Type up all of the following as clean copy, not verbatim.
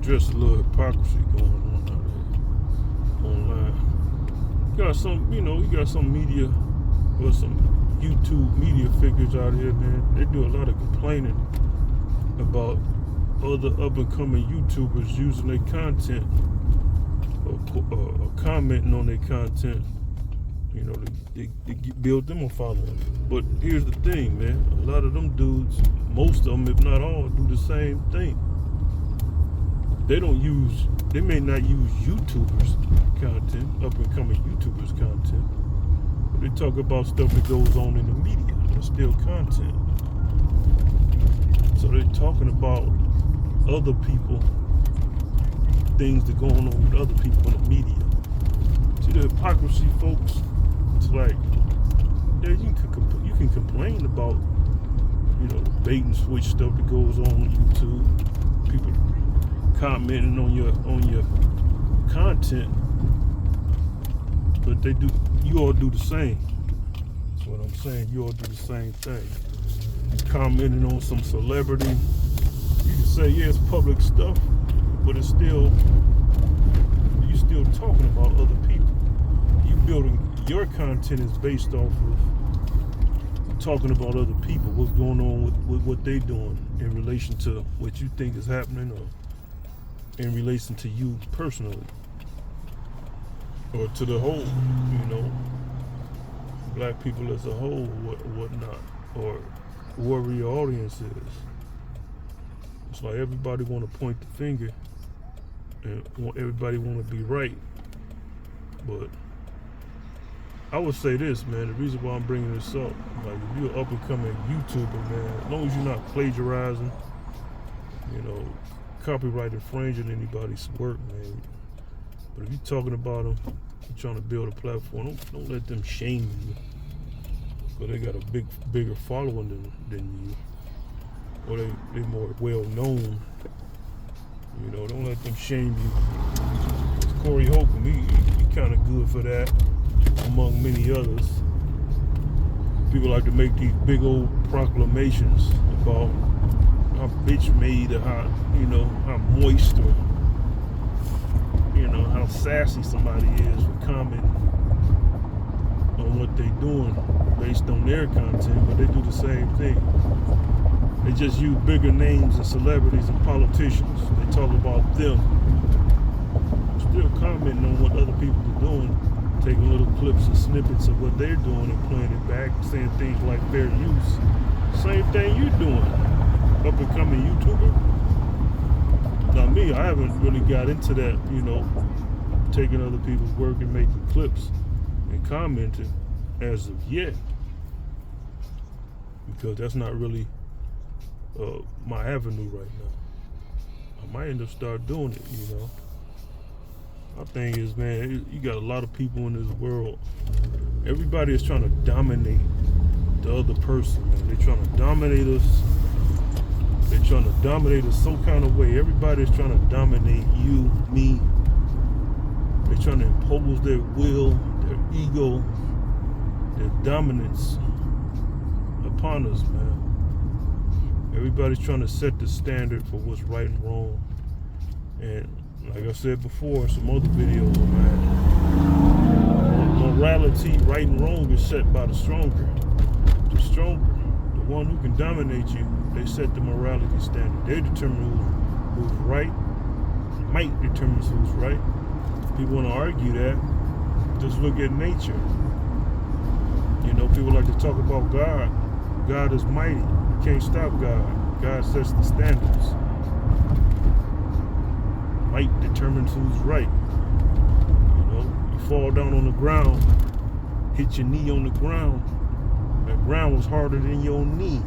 address a little hypocrisy going on out there online. You got some, you got some media or some YouTube media figures out here, man. They do a lot of complaining about other up-and-coming YouTubers using their content or commenting on their content. They build them a following. But here's the thing, man. A lot of them dudes, most of them, if not all, do the same thing. They may not use YouTubers' content, up-and-coming YouTubers' content, but they talk about stuff that goes on in the media. That's still content. So they're talking about other people, things that going on with other people in the media. See the hypocrisy, folks? It's like, yeah, you can complain about, the bait and switch stuff that goes on YouTube. People commenting on your content, but you all do the same. That's what I'm saying. You all do the same thing. You commenting on some celebrity, you can say, yeah, it's public stuff, but you're still talking about other people. Your content is based off of talking about other people, what's going on with what they're doing in relation to what you think is happening, or in relation to you personally, or to the whole, black people as a whole, whatnot, or whoever your audience is. It's like everybody want to point the finger and everybody want to be right. But I would say this, man, the reason why I'm bringing this up, like, if you're an up-and-coming YouTuber, man, as long as you're not plagiarizing, copyright infringing anybody's work, man. But if you're talking about them, you're trying to build a platform, don't let them shame you, because they got a bigger following than you, or they more well known. Don't let them shame you. Corey Holcomb, he kind of good for that, among many others. People like to make these big old proclamations about how bitch made, or how moist, or how sassy somebody is for commenting on what they doing based on their content, but they do the same thing. They just use bigger names and celebrities and politicians. They talk about them, still commenting on what other people are doing, taking little clips and snippets of what they're doing and playing it back, saying things like fair use. Same thing you're doing, up and coming YouTuber. Now me, I haven't really got into that, taking other people's work and making clips and commenting as of yet, because that's not really my avenue right now. I might end up start doing it, My thing is, man, you got a lot of people in this world. Everybody is trying to dominate the other person, man. They're trying to dominate us. They're trying to dominate us some kind of way. Everybody is trying to dominate you, me. They're trying to impose their will, their ego, their dominance upon us, man. Everybody's trying to set the standard for what's right and wrong. And like I said before in some other videos, man, morality, right and wrong, is set by the stronger. The stronger, the one who can dominate you, they set the morality standard. They determine who's right. Might determines who's right. If people want to argue that, just look at nature. People like to talk about God. God is mighty. You can't stop God. God sets the standards. Might determines who's right. You fall down on the ground, hit your knee on the ground. That ground was harder than your knee,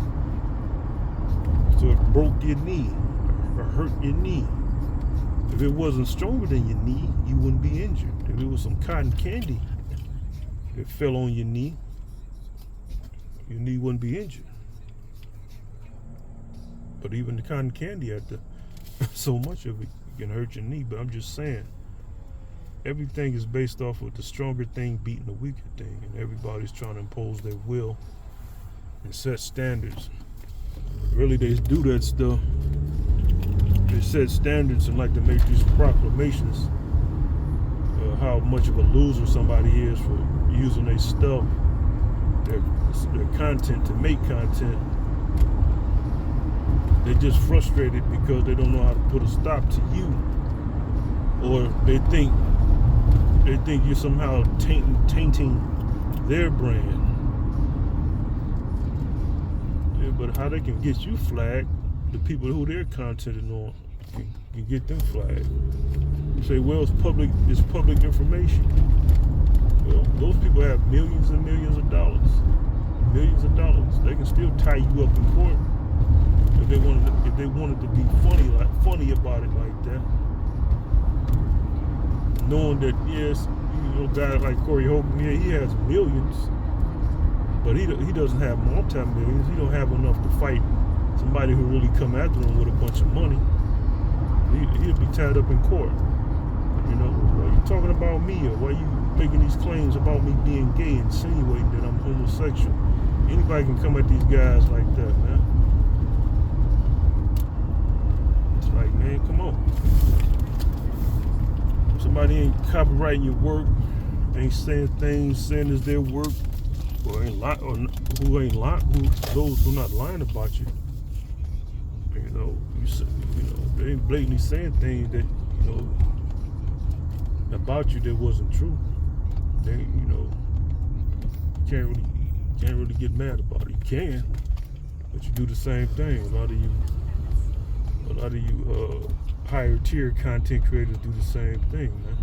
so it broke your knee or hurt your knee. If it wasn't stronger than your knee, you wouldn't be injured. If it was some cotton candy that fell on your knee wouldn't be injured. But even the cotton candy, after so much of it, can hurt your knee. But I'm just saying, everything is based off of the stronger thing beating the weaker thing, and everybody's trying to impose their will and set standards. Really, they do that stuff. They set standards and like to make these proclamations how much of a loser somebody is for using their stuff, their content to make content. They're just frustrated because they don't know how to put a stop to you, or they think you're somehow tainting their brand. Yeah, but how they can get you flagged, the people who they're contenting on can get them flagged. You say, well, it's public information. Well, those people have millions and millions of dollars. Millions of dollars. They can still tie you up in court if they wanted to be funny about it like that. Knowing that, yes, guys like Corey Hogan, yeah, he has millions, but he doesn't have multi-millions. He don't have enough to fight somebody who really come after him with a bunch of money. He'll be tied up in court. Why you talking about me, or why you making these claims about me being gay, insinuating that I'm homosexual? Anybody can come at these guys like that, man. It's like, man, come on. Somebody ain't copyrighting your work, ain't saying it's their work, or those who not lying about you. They ain't blatantly saying things that about you that wasn't true. They can't really get mad about it. You can, but you do the same thing. A lot of you higher tier content creators do the same thing, man.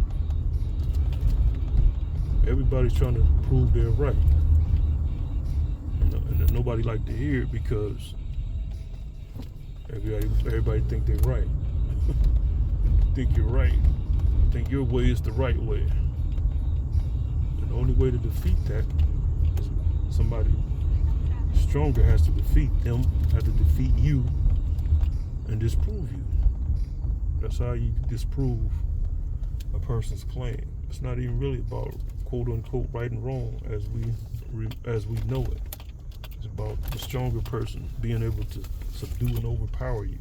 Everybody's trying to prove they're right, and nobody like to hear it because everybody think they're right. Think you're right. Think your way is the right way. And the only way to defeat that is somebody stronger has to defeat them, has to defeat you, and disprove you. That's how you disprove a person's claim. It's not even really about quote unquote right and wrong as we know it. It's about the stronger person being able to subdue and overpower you.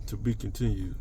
To be continued.